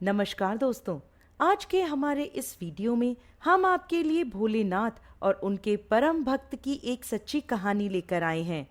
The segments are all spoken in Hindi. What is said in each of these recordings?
नमस्कार दोस्तों। आज के हमारे इस वीडियो में हम आपके लिए भोलेनाथ और उनके परम भक्त की एक सच्ची कहानी लेकर आए हैं।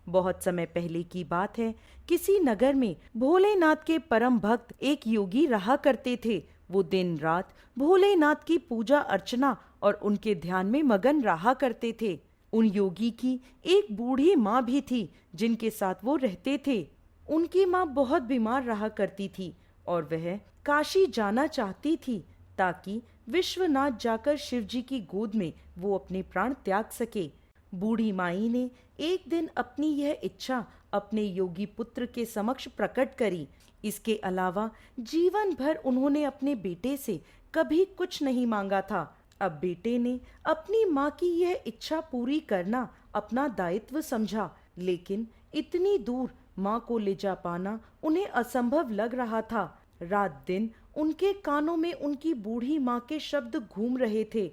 बहुत समय पहले की बात है। किसी नगर में भोलेनाथ के परम भक्त एक योगी रहा करते थे। वो दिन रात भोलेनाथ की पूजा अर्चना और उनके ध्यान में मगन रहा करते थे। उन योगी की एक बूढ़ी माँ भी थी जिनके साथ वो रहते थे। उनकी माँ बहुत बीमार रहा करती थी और वह काशी जाना चाहती थी ताकि विश्वनाथ जाकर शिवजी की गोद में वो अपने प्राण त्याग सके। बूढ़ी माई ने एक दिन अपनी यह इच्छा अपने योगी पुत्र के समक्ष प्रकट करी। इसके अलावा जीवन भर उन्होंने अपने बेटे से कभी कुछ नहीं मांगा था। अब बेटे ने अपनी माँ की यह इच्छा पूरी करना अपना दायित्व समझा, लेकिन इतनी दूर माँ को ले जा पाना उन्हें असंभव लग रहा था। रात दिन उनके कानों में उनकी बूढ़ी माँ के शब्द घूम रहे थे।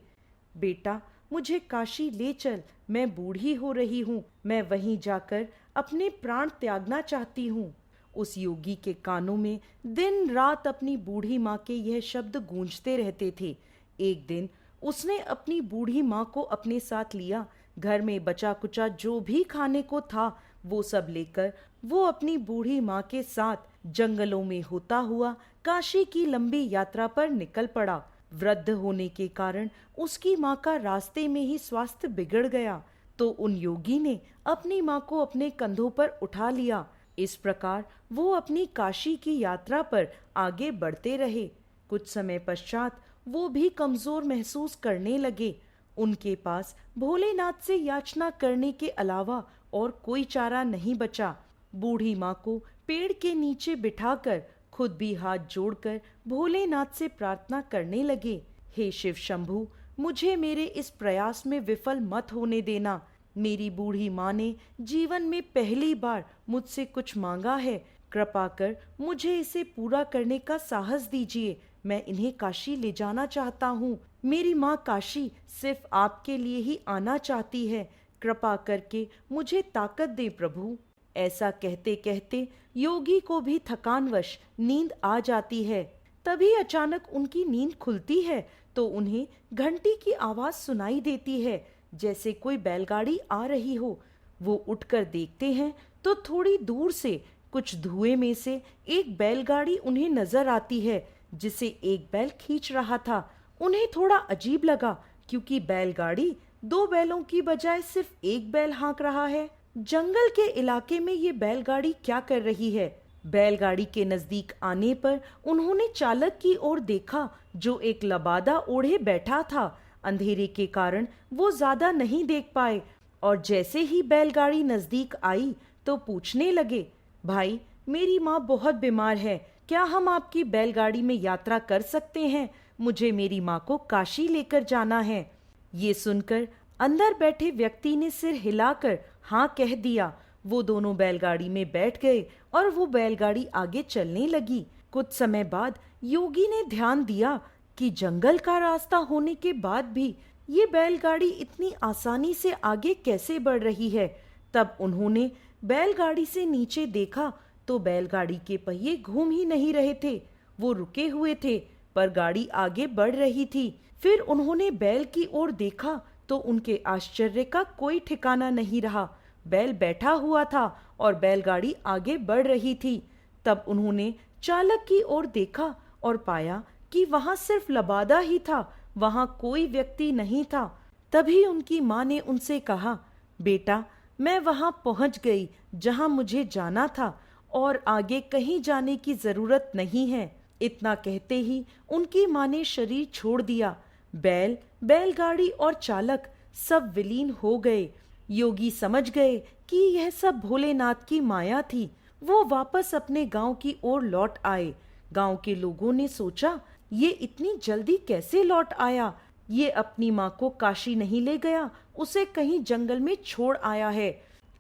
बेटा, मुझे काशी ले चल, मैं बूढ़ी हो रही हूँ, मैं वहीं जाकर अपने प्राण त्यागना चाहती हूँ। उस योगी के कानों में दिन रात अपनी बूढ़ी माँ के यह शब्द गूंजते रहते थे। एक दिन उसने अपनी बूढ़ी माँ को अपने साथ लिया। घर में बचा कुचा जो भी खाने को था वो सब लेकर वो अपनी बूढ़ी माँ के साथ जंगलों में होता हुआ काशी की लंबी यात्रा पर निकल पड़ा। वृद्ध होने के कारण उसकी माँ का रास्ते में ही स्वास्थ्य बिगड़ गया, तो उन योगी ने अपनी माँ को अपने कंधों पर उठा लिया। इस प्रकार वो अपनी काशी की यात्रा पर आगे बढ़ते रहे। कुछ समय पश्चात वो भी कमजोर महसूस करने लगे। उनके पास भोलेनाथ से याचना करने के अलावा और कोई चारा नहीं बचा। बूढ़ी माँ को पेड़ के नीचे बिठाकर खुद भी हाथ जोड़कर भोलेनाथ से प्रार्थना करने लगे। हे शिव शंभु, मुझे मेरे इस प्रयास में विफल मत होने देना। मेरी बूढ़ी माँ ने जीवन में पहली बार मुझसे कुछ मांगा है। कृपा कर मुझे इसे पूरा करने का साहस दीजिए। मैं इन्हें काशी ले जाना चाहता हूँ। मेरी माँ काशी सिर्फ आपके लिए ही आना चाहती है। कृपा करके मुझे ताकत दे प्रभु। ऐसा कहते कहते योगी को भी थकानवश नींद आ जाती है। तभी अचानक उनकी नींद खुलती है तो उन्हें घंटी की आवाज सुनाई देती है, जैसे कोई बैलगाड़ी आ रही हो। वो उठकर देखते हैं तो थोड़ी दूर से कुछ धुएं में से एक बैलगाड़ी उन्हें नजर आती है जिसे एक बैल खींच रहा था। उन्हें थोड़ा अजीब लगा क्योंकि बैलगाड़ी दो बैलों की बजाय सिर्फ एक बैल हाँक रहा है। जंगल के इलाके में ये बैलगाड़ी क्या कर रही है? बैलगाड़ी के नजदीक आने पर उन्होंने चालक की ओर देखा जो एक लबादा ओढ़े बैठा था। अंधेरे के कारण वो ज्यादा नहीं देख पाए और जैसे ही बैलगाड़ी नजदीक आई तो पूछने लगे, भाई, मेरी माँ बहुत बीमार है, क्या हम आपकी बैलगाड़ी में यात्रा कर सकते हैं? मुझे मेरी माँ को काशी लेकर जाना है। ये सुनकर अंदर बैठे व्यक्ति ने सिर हिलाकर हाँ कह दिया। वो दोनों बैलगाड़ी में बैठ गए और वो बैलगाड़ी आगे चलने लगी। कुछ समय बाद योगी ने ध्यान दिया कि जंगल का रास्ता होने के बाद भी ये बैलगाड़ी इतनी आसानी से आगे कैसे बढ़ रही है। तब उन्होंने बैलगाड़ी से नीचे देखा तो बैलगाड़ी के पहिए घूम ही नहीं रहे थे। वो रुके हुए थे पर गाड़ी आगे बढ़ रही थी। फिर उन्होंने बैल की ओर देखा तो उनके आश्चर्य का कोई ठिकाना नहीं रहा। बैल बैठा हुआ था और बैलगाड़ी आगे बढ़ रही थी। तब उन्होंने चालक की ओर देखा और पाया कि वहां सिर्फ लबादा ही था, वहां कोई व्यक्ति नहीं था। तभी उनकी माँ ने उनसे कहा, बेटा, मैं वहां पहुंच गई जहां मुझे जाना था और आगे कहीं जाने की जरूरत नहीं है। इतना कहते ही उनकी माँ ने शरीर छोड़ दिया। बैल, बैलगाड़ी और चालक सब विलीन हो गए। योगी समझ गए कि यह सब भोलेनाथ की माया थी। वो वापस अपने गांव की ओर लौट आए। गांव के लोगों ने सोचा, ये इतनी जल्दी कैसे लौट आया? ये अपनी माँ को काशी नहीं ले गया, उसे कहीं जंगल में छोड़ आया है।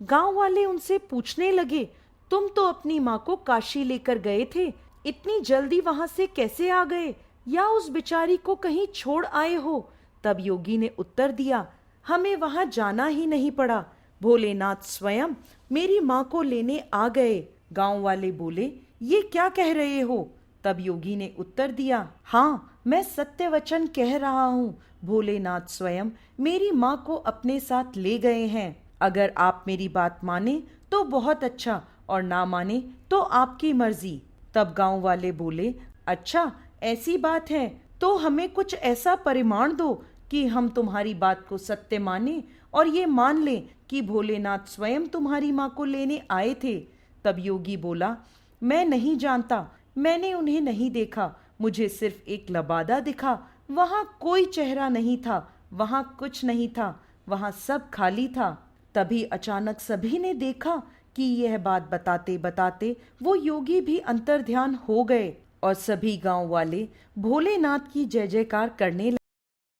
गांव वाले उनसे पूछने लगे, तुम तो अपनी माँ को काशी लेकर गए थे, इतनी जल्दी वहां से कैसे आ गए? या उस बिचारी को कहीं छोड़ आए हो? तब योगी ने उत्तर दिया, हमें वहां जाना ही नहीं पड़ा, भोलेनाथ स्वयं मेरी माँ को लेने आ गए। गांव वाले बोले, ये क्या कह रहे हो? तब योगी ने उत्तर दिया, हाँ, मैं सत्य वचन कह रहा हूँ। भोलेनाथ स्वयं मेरी माँ को अपने साथ ले गए हैं। अगर आप मेरी बात माने तो बहुत अच्छा, और ना माने तो आपकी मर्जी। तब गांव वाले बोले, अच्छा ऐसी बात है तो हमें कुछ ऐसा परिमाण दो कि हम तुम्हारी बात को सत्य माने और ये मान लें कि भोलेनाथ स्वयं तुम्हारी माँ को लेने आए थे। तब योगी बोला, मैं नहीं जानता, मैंने उन्हें नहीं देखा, मुझे सिर्फ एक लबादा दिखा। वहां कोई चेहरा नहीं था, वहां कुछ नहीं था, वहां सब खाली था। तभी अचानक सभी ने देखा कि यह बात बताते बताते वो योगी भी अंतर्ध्यान हो गए और सभी गांव वाले भोलेनाथ की जय जयकार करने लगे।